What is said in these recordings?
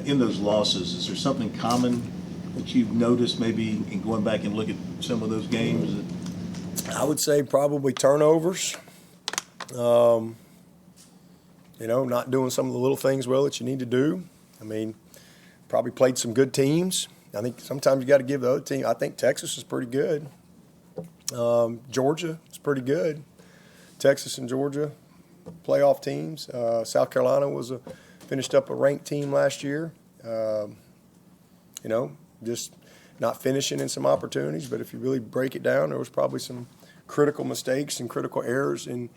in those losses, is there something common that you've noticed maybe in going back and look at some of those games? I would say probably turnovers. Not doing some of the little things well that you need to do. I mean, probably played some good teams. I think sometimes you got to give the other team. I think Texas is pretty good. Georgia is pretty good. Texas and Georgia, playoff teams. South Carolina finished up a ranked team last year. Just not finishing in some opportunities. But if you really break it down, there was probably some critical mistakes and critical errors in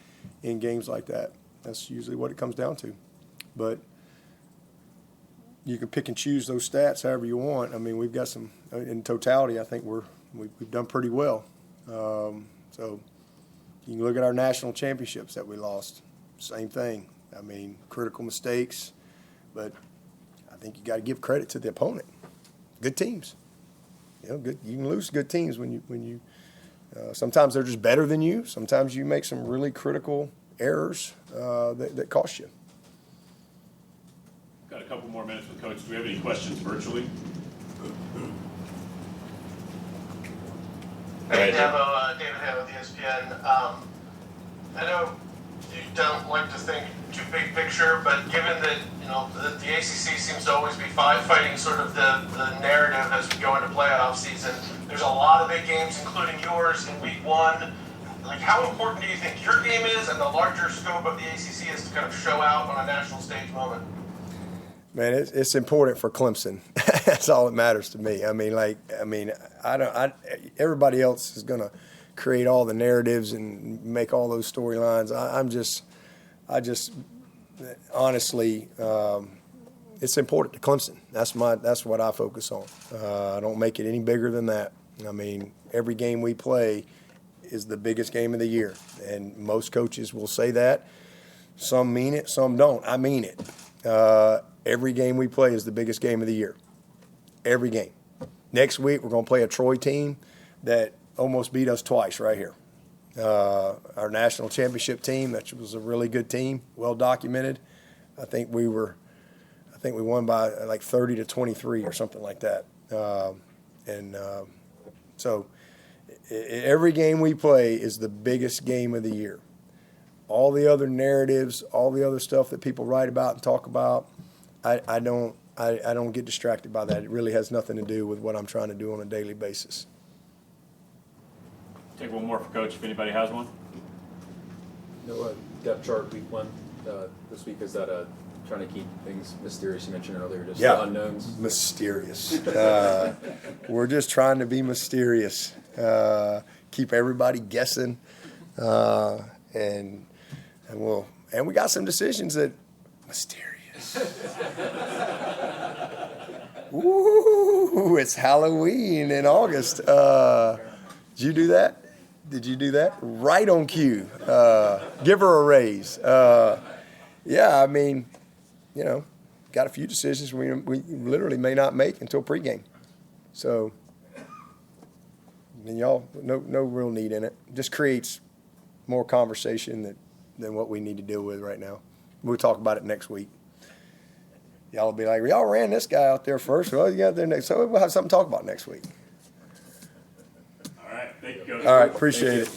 games like that. That's usually what it comes down to. But you can pick and choose those stats however you want. I mean, we've got some in totality. I think we've done pretty well. So you can look at our national championships that we lost. Same thing. I mean, critical mistakes, but I think you got to give credit to the opponent. Good teams. Good. You can lose good teams when you. Sometimes they're just better than you. Sometimes you make some really critical errors that cost you. Got a couple more minutes with Coach. Do we have any questions virtually? Hey, Dabo, David Hay with ESPN. I know you don't like to think too big picture, but given that the ACC seems to always be fighting sort of the narrative as we go into playoff season, there's a lot of big games, including yours in Week 1. Like, how important do you think your game is, and the larger scope of the ACC is to kind of show out on a national stage moment? Man, it's important for Clemson. That's all that matters to me. Everybody else is going to create all the narratives and make all those storylines. Honestly, it's important to Clemson. That's what I focus on. I don't make it any bigger than that. I mean, every game we play is the biggest game of the year, and most coaches will say that. Some mean it, some don't. I mean it. Every game we play is the biggest game of the year. Every game. Next week, we're going to play a Troy team that almost beat us twice right here. Our national championship team, that was a really good team, well documented. I think we won by like 30-23 or something like that. So every game we play is the biggest game of the year. All the other narratives, all the other stuff that people write about and talk about, I don't get distracted by that. It really has nothing to do with what I'm trying to do on a daily basis. Take one more for Coach if anybody has one. No depth chart Week 1 this week. Is that trying to keep things mysterious? You mentioned earlier, just the unknowns. Mysterious. We're just trying to be mysterious. Keep everybody guessing, and we got some decisions that mysterious. Ooh, it's Halloween in August. Did you do that? Did you do that? Right on cue. Give her a raise. Yeah, I mean, got a few decisions we literally may not make until pregame. So, and y'all, no real need in it. Just creates more conversation than what we need to deal with right now. We'll talk about it next week. Y'all will be like, y'all ran this guy out there first. Well, you got there next. So we'll have something to talk about next week. All right. Thank you, Coach. All right. Appreciate it.